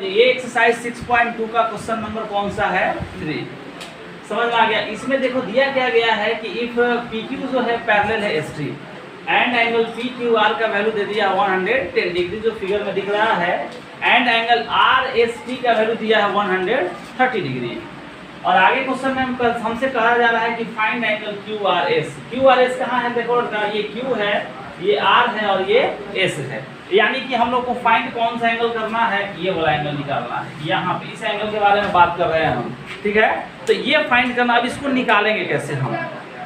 ये एक्सरसाइज 6.2 का question number कौन सा है 3। समझ में आ गया। इसमें देखो दिया क्या गया है कि इफ PQ जो है पैरेलल है ST एंड एंगल PQR का वैल्यू दे दिया 110 डिग्री जो फिगर में दिख रहा है, एंड एंगल RST का वैल्यू दिया है 130 डिग्री। और आगे क्वेश्चन में हमसे कहा जा रहा है कि फाइंड एंगल QRS। QRS कहाँ है देखो, ये Q है, ये R है और ये S है। यानी कि हम लोग को फाइंड कौन सा एंगल करना है, ये वाला एंगल निकालना है। यहाँ पे इस एंगल के बारे में बात कर रहे हैं हम, ठीक है। तो ये फाइंड करना, अब इसको निकालेंगे कैसे हम।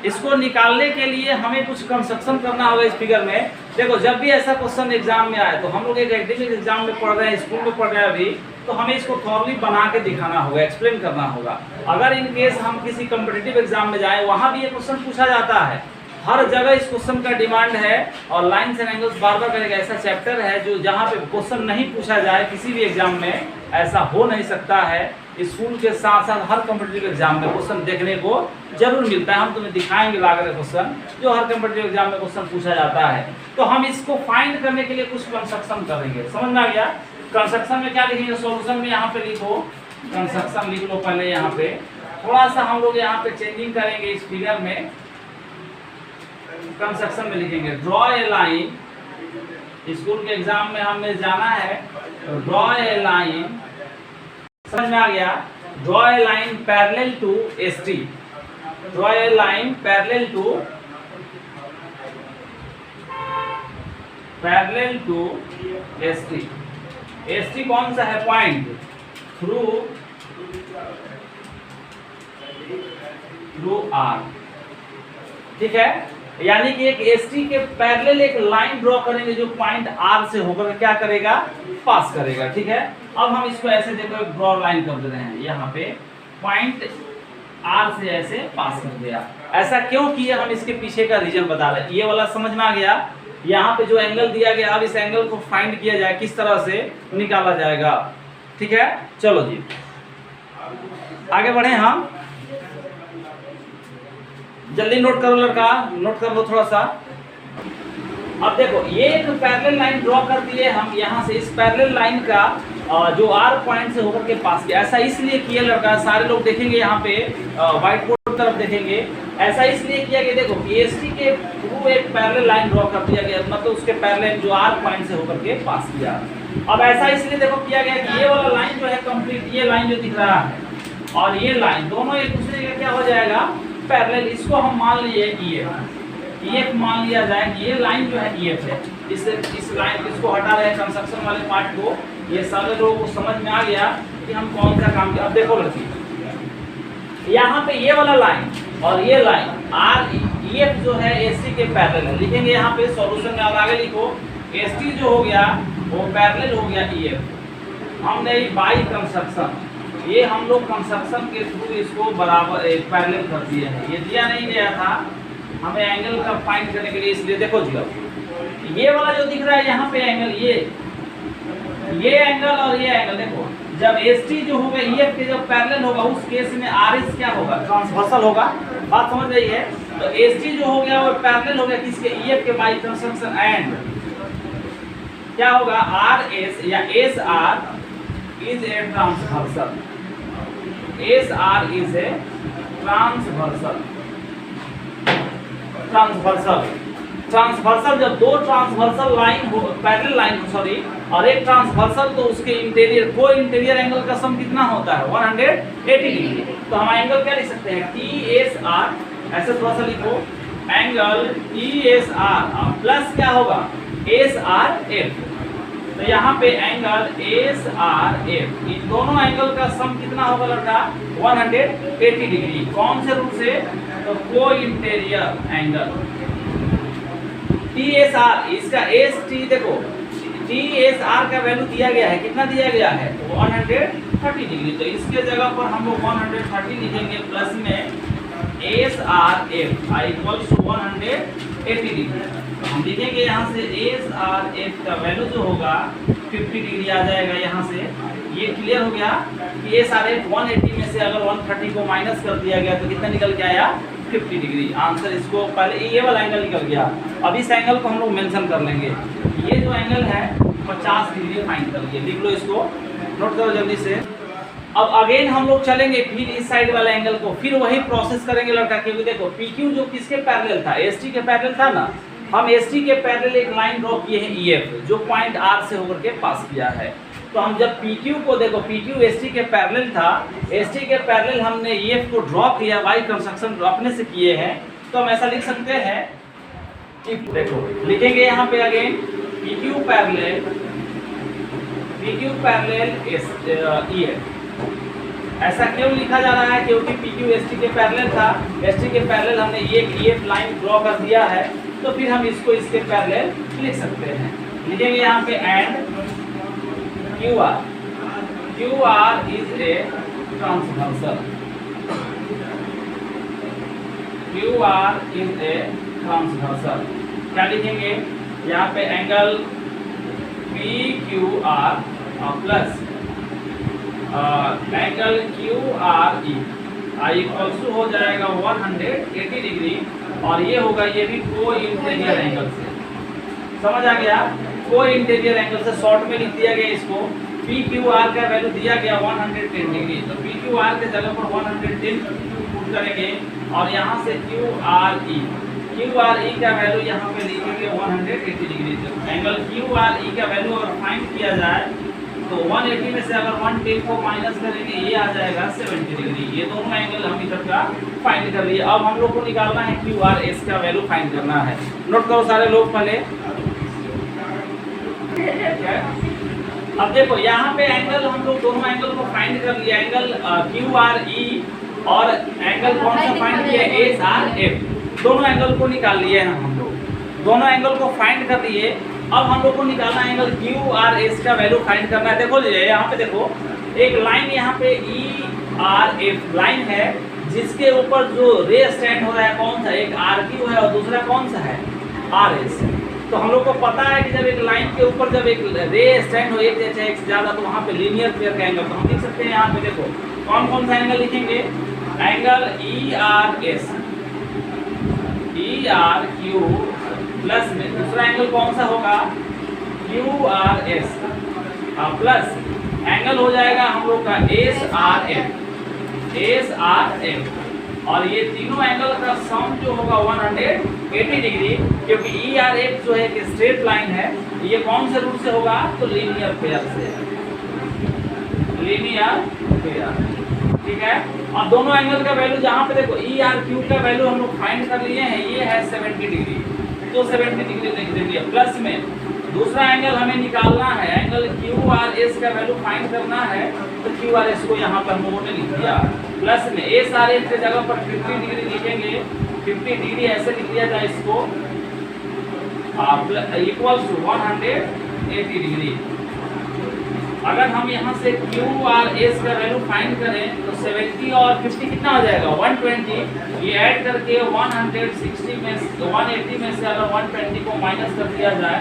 इसको निकालने के लिए हमें कुछ कंस्ट्रक्शन करना होगा इस फिगर में। देखो जब भी ऐसा क्वेश्चन एग्जाम में आए तो हम लोग एक एकेडमिक एग्जाम में पढ़ रहे हैं, स्कूल में पढ़ रहे हैं अभी, तो हमें इसको थॉरली बना के दिखाना होगा, एक्सप्लेन करना होगा। अगर इन केस हम किसी कॉम्पिटिटिव एग्जाम में जाएं, वहाँ भी ये क्वेश्चन पूछा जाता है, हर जगह इस क्वेश्चन का डिमांड है। और लाइन्स एंड एंगल्स बार बार करेगा, ऐसा चैप्टर है जो जहाँ पे क्वेश्चन नहीं पूछा जाए किसी भी एग्जाम में, ऐसा हो नहीं सकता है। स्कूल के साथ साथ हर कॉम्पिटिटिव एग्जाम में क्वेश्चन देखने को जरूर मिलता है। हम तुम्हें दिखाएंगे लाकर क्वेश्चन जो हर कॉम्पिटिटिव एग्जाम में क्वेश्चन पूछा जाता है। तो हम इसको फाइंड करने के लिए कुछ कंस्ट्रक्शन करेंगे, समझ में आ गया। कंस्ट्रक्शन में क्या लिखेंगे, सॉल्यूशन में यहाँ पे लिखो, कंस्ट्रक्शन लिख लो पहले। यहाँ पे थोड़ा सा हम लोग यहाँ पे चेंजिंग करेंगे इस फिगर में। कंस्ट्रक्शन में लिखेंगे ड्रॉ ए लाइन, स्कूल के एग्जाम में हमें जाना है। ड्रॉ ए लाइन, समझ में आ गया। Draw a line parallel to ST। Draw a line parallel to ST। ST कौन सा है, पॉइंट थ्रू R, ठीक है। यानी कि एक ST के पैरेलल एक लाइन ड्रॉ करेंगे जो पॉइंट R से होकर क्या करेगा, पास करेगा, ठीक है। अब हम इसको ऐसे देखो ड्रॉ लाइन कर दे रहे हैं, यहाँ पे पॉइंट R से ऐसे पास कर दिया। ऐसा क्यों किया, हम इसके पीछे का रीजन बता रहे हैं। ये वाला समझ में आ गया। यहाँ पे जो एंगल दिया गया, अब इस एंगल को फाइंड किया जाए, किस तरह से निकाला जाएगा, ठीक है। चलो जी आगे बढ़े हम, जल्दी नोट करो लड़का, नोट कर लो थोड़ा सा। अब देखो ये एक पैरेलल लाइन ड्रॉ कर दिए हम यहाँ से। इस पैरेलल लाइन का जो R पॉइंट से होकर के पास किया, ऐसा इसलिए किया लड़का, सारे लोग देखेंगे यहाँ पे व्हाइट बोर्ड तरफ देखेंगे। ऐसा इसलिए किया कि देखो PST के थ्रू एक पैरेलल लाइन ड्रॉ कर दिया गया, मतलब उसके पैरेलल जो R पॉइंट से होकर के पास किया। अब ऐसा इसलिए देखो किया गया कि ये वाला लाइन जो है कंप्लीट, ये लाइन जो दिख रहा है और ये लाइन दोनों एक दूसरे का क्या हो जाएगा, पैरेलल। इसको हम मान लिए EF मान लिया जाए, ये लाइन जो है EF है। इस लाइन इसको हटा रहे हैं कंस्ट्रक्शन वाले पार्ट को। ये सारे लोगों को समझ में आ गया कि हम कौन सा काम किया। अब देखो लड़की, यहाँ पे ये वाला लाइन और ये लाइन EF जो है ST के पैरेलल है। लिखेंगे यहाँ पे सॉल्यूशन में, अब आगे लिखो ST जो हो गया वो पैरेलल हो गया EF। हमने बाई कंस्ट्रक्शन, ये हम लोग कंस्ट्रक्शन के थ्रू इसको बराबर पैरेलल कर दिए हैं। ये दिया नहीं गया था हमें एंगल का फाइंड करने के लिए, इसलिए देखो जी अब ये वाला जो दिख रहा है यहाँ पे एंगल, ये एंगल और ये एंगल, देखो जब ST जो होगा EF के जब पैरेलल होगा उस केस में RS क्या होगा, ट्रांसवर्सल होगा। बात समझ रही है। तो ST जो हो गया वो पैरेलल हो गया किसके, EF के बाई कंस्ट्रक्शन, एंड क्या होगा RS या SR is a transversal. SR is a transversal जब दो ट्रांसवर्सल लाइन हो, पैरेलल लाइन हो सॉरी, और एक ट्रांसवर्सल, तो उसके इंटीरियर को इंटीरियर एंगल का सम कितना होता है 180 डिग्री। तो हम एंगल क्या लिख सकते हैं TSR, ऐसे थोड़ा सा लिखो एंगल TSR प्लस क्या होगा SRF। तो यहाँ पे एंगल SRF, इन दोनों एंगल का सम कितना होगा लड़का 180 डिग्री। कौन से रूप से, तो को इंटीरियर एंगल TSR, इसका ST देखो TSR का वैल्यू दिया गया है, कितना दिया गया है 130 डिग्री। तो इसके जगह पर हम लोग 130 लिखेंगे, प्लस में SRF इक्वल्स टू 180 डिग्री। तो हम लिखेंगे यहाँ से SRF का वैल्यू जो होगा 50 डिग्री आ जाएगा यहाँ से। ये क्लियर हो गया कि SRF 180 में से अगर 130 को माइनस कर दिया गया तो कितना निकल के आया 50 डिग्री। आंसर इसको पहले ये वाला एंगल निकल गया। अब इस एंगल को हम लोग मेंशन कर लेंगे। ये जो एंगल है 50 डिग्री फाइंड कर लिए, लिख लो इसको नोट करो जल्दी से। अब अगेन हम लोग चलेंगे फिर इस साइड वाला एंगल को, फिर वही प्रोसेस करेंगे लड़का, क्योंकि देखो PQ जो किसके पैरेलल था, ST के पैरेलल था ना। हम ST के पैरेलल एक लाइन ड्रॉ किए हैं EF, जो पॉइंट R से होकर के पास किया है। तो हम जब PQ को देखो, PQ ST के पैरेलल था, ST के पैरेलल हमने EF को ड्रॉ किया, वाई कंस्ट्रक्शन अपने से किए हैं, तो हम ऐसा लिख सकते हैं कि देखो लिखेंगे यहाँ पे अगेन PQ पैरेलल EF। ऐसा क्यों लिखा जा रहा है, क्योंकि PQ ST के पैरेलल था, ST के पैरेलल हमने एक EF लाइन ड्रॉ कर दिया है, तो फिर हम इसको इसके पैरेलल लिख सकते हैं। लिखेंगे यहाँ पे and QR is a transversal, QR is a transversal. क्या लिखेंगे यहाँ पे angle PQR plus angle QRE equals to हो जाएगा 180 डिग्री, और ये होगा, ये भी को इंटीरियर एंगल से, समझ आ गया, को इंटीरियर एंगल से शॉर्ट में लिख दिया गया इसको। PQR का वैल्यू दिया गया 110 डिग्री, तो PQR के जगह पर 110 पुट करेंगे, और यहाँ से QRE का वैल्यू यहाँ पे लिखेंगे 180 डिग्री। एंगल QRE का वैल्यू अगर फाइंड किया जाए तो 180 में से अगर 110 को माइनस करेंगे, ये आ जाएगा 70 डिग्री। ये दोनों एंगल हम इधर का फाइंड कर लिए। अब हम लोग को निकालना है QRS का वैल्यू फाइंड करना है। नोट करो सारे लोग पहले। अब देखो यहाँ पे एंगल हम लोग दोनों एंगल को फाइंड कर लिया, एंगल QRE और एंगल कौन सा फाइंड किया, SRF। दोनों एंगल को निकाल लिए हैं हम लोग, दोनों एंगल को फाइंड कर लिए। अब हम लोग को निकालना है एंगल QRS का वैल्यू फाइंड करना है। देखो यहाँ पे देखो एक लाइन यहाँ पे ERF लाइन है, जिसके ऊपर जो रे स्टैंड हो रहा है कौन सा, एक RQ है और दूसरा कौन सा है, RS। तो हम लोग को पता है कि जब एक लाइन के ऊपर जब एक रे स्टैंड हो एक जैसे एक से ज्यादा, तो वहाँ पे लीनियर पेयर का एंगल, तो हम लिख सकते हैं यहाँ पे देखो कौन कौन सा एंगल लिखेंगे, एंगल ERQ प्लस में दूसरा एंगल कौन सा होगा, QRS प्लस एंगल हो जाएगा हम लोग का SRF, और ये तीनों एंगल का सम जो होगा 180 डिग्री, क्योंकि ERF जो है एक स्ट्रेट लाइन है, ये कौन से रूट से होगा, तो लीनियर पेयर से, लीनियर पेयर, ठीक है। और दोनों एंगल का वैल्यू जहाँ पे देखो ERQ का वैल्यू हम लोग फाइंड कर लिए हैं, ये है 70 डिग्री, तो 70 डिग्री लिख देंगे। प्लस में दूसरा एंगल हमें निकालना है, एंगल QRS का वैल्यू फाइंड करना है, तो QRS को यहाँ पर हम लोगों ने लिख दिया। प्लस में SRF के जगह पर 50 डिग्री लिखेंगे, 50 डिग्री ऐसे लिख दिया जाए इसको, इक्वल्स टू 180 डिग्री। अगर हम यहाँ से QRS का वैल्यू फाइंड करें तो 70 और 50 कितना हो जाएगा, 120। ये ऐड करके 160 में 180 में से अगर 120 को माइनस कर दिया जाए,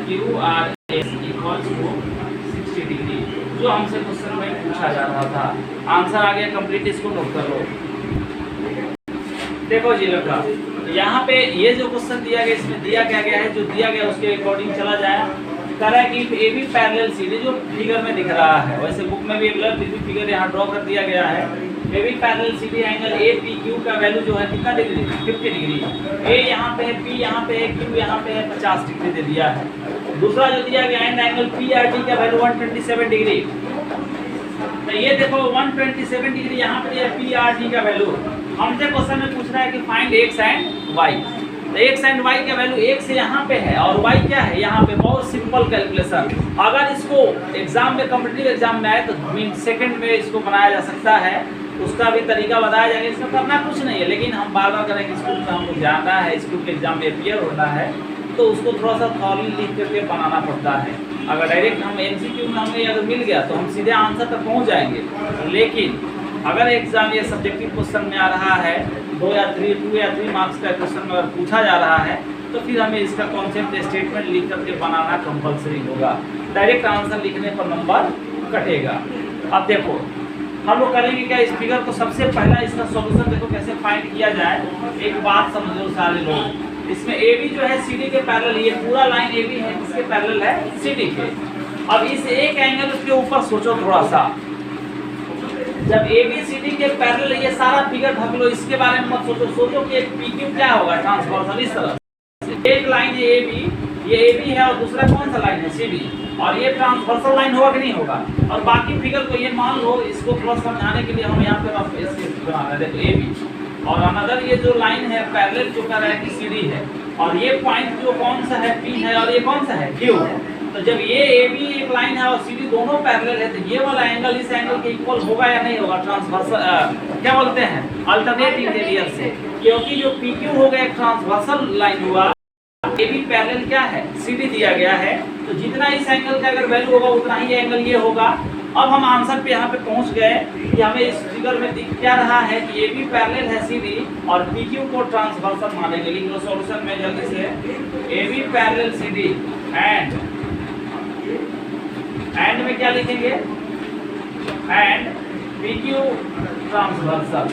QRS इक्वल्स टू 60 डिग्री, जो हमसे क्वेश्चन में पूछा जा रहा था। आंसर आ गया कंप्लीट, इसको नोट कर लो। देखो जी लड़का, यहाँ पे ये जो क्वेश्चन दिया गया, इसमें दिया क्या गया है, जो दिया गया उसके अकॉर्डिंग चला जाए। कह रहा है कि AB पैरेलल CD जो फिगर में दिख रहा है, वैसे बुक में भी एक फिगर यहाँ ड्रॉ कर दिया गया है। AB parallel CD angle APQ का वैल्यू जो है कितना डिग्री, 50 डिग्री। A यहाँ पे है, P यहाँ पे है, Q यहाँ पे है, 50 डिग्री दे दिया है। दूसरा जो दिया गया है एंगल PRT का वैल्यू 127 डिग्री। तो ये देखो 127 डिग्री यहाँ पे दिया PRT का वैल्यू। हमसे क्वेश्चन में पूछ रहा है कि फाइंड एक्स एंड वाई। तो एक्स एंड वाई का वैल्यू एक से यहाँ पे है और वाई क्या है यहाँ पे। बहुत सिंपल कैलकुलेशन, अगर इसको एग्जाम में कॉम्पिटिटिव एग्जाम में आए तो मीन सेकंड में इसको बनाया जा सकता है, उसका भी तरीका बताया जाएगा। इसमें करना कुछ नहीं है, लेकिन हम बार बार करेंगे। स्कूल में हमको जाना है, स्कूल के एग्जाम में अपियर होना है, तो उसको थोड़ा सा थॉरली लिख करके बनाना पड़ता है। अगर डायरेक्ट हम MCQ में हमें अगर मिल गया तो हम सीधे आंसर तक पहुँच जाएंगे। लेकिन अगर एग्जाम ये सब्जेक्टिव क्वेश्चन में आ रहा है, 2 या 3 मार्क्स का क्वेश्चन में अगर पूछा जा रहा है, तो फिर हमें इसका कॉन्सेप्ट स्टेटमेंट लिख करके बनाना कंपलसरी होगा। डायरेक्ट आंसर लिखने पर नंबर कटेगा। अब देखो हम लोग करेंगे क्या, इस फिगर को सबसे पहला इसका सॉल्यूशन देखो कैसे फाइंड किया जाए। एक बात समझो सारे लोग, इसमें AB जो है CD के पैरेलल, ये पूरा लाइन AB है किसके पैरेलल है, CD के। अब इस एक एंगल के ऊपर सोचो थोड़ा सा, जब ABCD के पैरेलल ये सारा फिगर ढक लो, इसके बारे में मत सोचो। सोचो कि एक PQ क्या होगा, ट्रांसवर्सल इस तरह से। एक लाइन है AB, ये AB है और दूसरा कौन सा लाइन है CD, और ये ट्रांसवर्सल लाइन होगा कि नहीं होगा। और बाकी फिगर को ये मान लो, इसको थोड़ा समझाने के लिए हम यहाँ पे रफ स्केच बना रहे हैं। देखो AB और अनदर ये जो लाइन है पैरेलल जो कर रहा है कि CD है, और ये पॉइंट जो कौन सा है P है, और ये कौन सा है Q। तो जब ये AB एक लाइन है और CD दोनों पैरेलल है, तो ये वाला एंगल इस एंगल के इक्वल होगा या नहीं होगा, ट्रांसवर्सल क्या बोलते हैं, अल्टरनेट इंटीरियर से। क्योंकि जो PQ हो गया एक ट्रांसवर्सल लाइन हुआ, AB पैरेलल क्या है, CD दिया गया है, तो जितना इस एंगल का अगर वैल्यू होगा उतना ही एंगल ये होगा। अब हम आंसर पे यहाँ पे पहुँच गए कि हमें इस फिगर में दिख क्या रहा है कि AB पैरेलल है CD और PQ को ट्रांसवर्सल मानेंगे। लिख लो सॉल्यूशन में जल्दी से, AB पैरेलल CD एंड में क्या लिखेंगे, and PQ transversal.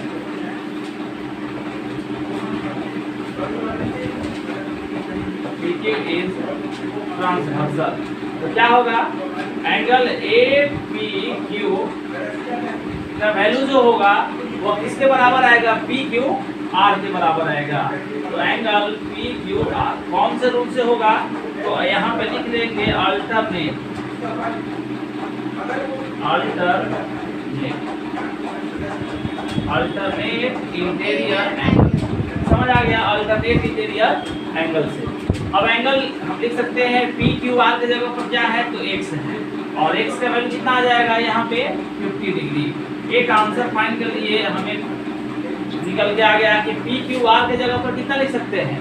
PQ is transversal, तो क्या होगा, एंगल APQ का वैल्यू जो होगा वो किसके बराबर आएगा, PQR के बराबर आएगा। तो एंगल PQR कौन से रूप से होगा, तो यहाँ पे लिख देंगे अल्टरनेट इंटीरियर एंगल। समझ आ गया, अल्टरनेट इंटीरियर एंगल से। अब एंगल हम लिख सकते हैं PQR की जगह पर क्या है, तो x है, और x का वैल्यू कितना आ जाएगा यहाँ पे 50 डिग्री। एक आंसर फाइंड कर लिए, हमें निकल के आ गया कि PQR की जगह पर कितना लिख सकते हैं,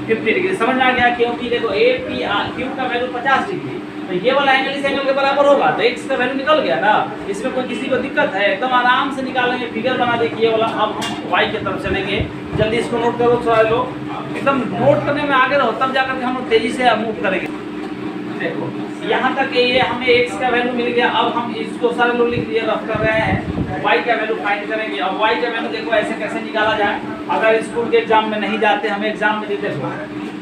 50 डिग्री। समझ आ गया, क्योंकि देखो APQ का वैल्यू 50 डिग्री, तो ये वाला एंगल इस एंगल के बराबर होगा, तो x का वैल्यू निकल गया ना। इसमें कोई किसी को दिक्कत है, एकदम आराम से निकालेंगे। फिगर बना देखिए वाला। अब हम y की तरफ चलेंगे, जल्दी इसको नोट करो सारे लोग, एकदम नोट करने में आगे रहो, तब जाकर के हम लोग तेजी से मूव करेंगे। देखो यहाँ तक ये हमें x का वैल्यू मिल गया। अब हम इसको सारे लोग लिख दिए, रफ कर रहे हैं, y का वैल्यू फाइंड करेंगे। अब y का वैल्यू देखो ऐसे कैसे निकाला जाए, अगर स्कूल के एग्जाम में नहीं जाते, हमें एग्जाम में देते हो,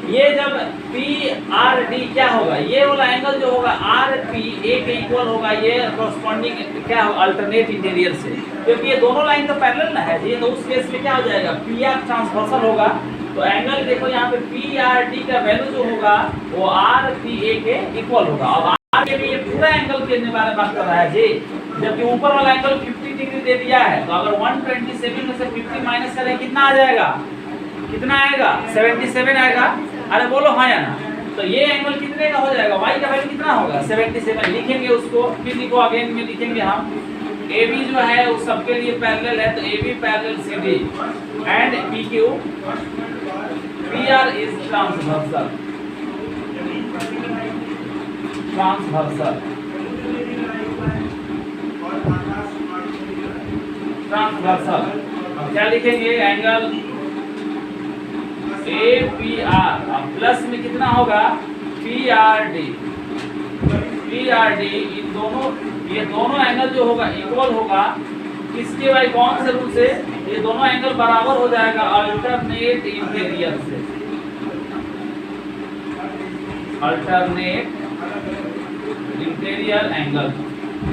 ये जब PRD क्या होगा, ये वाला एंगल जो होगा RPA के इक्वल होगा, ये कॉरस्पॉन्डिंग क्या होगा, अल्टरनेट इंटीरियर से, क्योंकि ये दोनों लाइन तो पैरेलल ना है जी। तो उस केस में क्या हो जाएगा, PR ट्रांसवर्सल होगा। तो एंगल देखो यहाँ पे PRD का वैल्यू जो होगा वो RPA के इक्वल होगा। अब RPA में ये पूरा एंगल के बारे में बात कर रहा है जी, जबकि ऊपर वाला एंगल 50 डिग्री दे दिया है। तो अगर 127 में से 50 माइनस करें कितना आ जाएगा, कितना आएगा, 77 आएगा। अरे बोलो हाँ या ना। तो ये एंगल कितने का हो जाएगा, y का वैल्यू कितना होगा, 77 लिखेंगे उसको। फिर लिखो अगेन में लिखेंगे हम, AB जो है उस सबके लिए पैरेलल है, तो AB parallel CD and PQ PR is transversal. अब क्या लिखेंगे, एंगल APR प्लस में कितना होगा, PRD इन दोनों, ये दोनों एंगल जो होगा इक्वल होगा किसके भाई, कौन से रूल से, ये दोनों एंगल बराबर हो जाएगा अल्टरनेट इंटीरियर से। Alternate interior angle.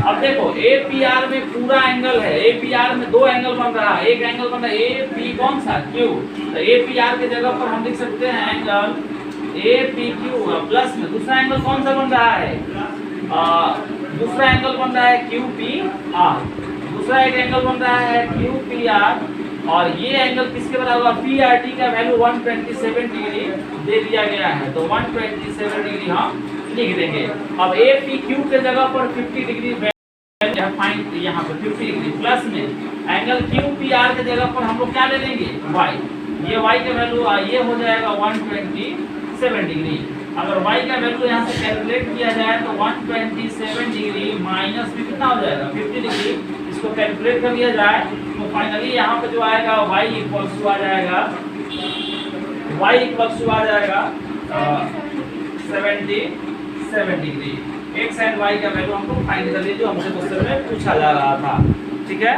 अब देखो APR में पूरा एंगल है, APR में दो एंगल बन रहा है, एक एंगल बन रहा है AP कौन सा, Q। तो APR के जगह पर हम लिख सकते हैं एंगल APQ प्लस में दूसरा एंगल कौन सा बन रहा है, दूसरा एंगल बन रहा है QPR, दूसरा एक एंगल बन रहा है QPR, और ये एंगल किसके बराबर, PRD का वैल्यू 127 डिग्री दे दिया गया है, तो 127 डिग्री हम लिख देंगे। अब APQ के जगह पर 50 डिग्री फाइंड, यहाँ पर 50 डिग्री प्लस में एंगल QPR के जगह पर हम लोग क्या ले लेंगे, y। ये y का वैल्यू ये हो जाएगा 127 डिग्री। अगर y का वैल्यू यहाँ से कैलकुलेट किया जाए तो 127 डिग्री माइनस भी कितना हो जाएगा, 50 डिग्री। इसको कैलकुलेट कर लिया जाए तो फाइनली यहाँ पे जो आएगा y इक्वल्स टू आ जाएगा, y इक्वल्स टू आ जाएगा 77 डिग्री। x एंड y का वैल्यू हमको फाइंड कर लीजिए, हमसे क्वेश्चन में पूछा जा रहा था। ठीक है।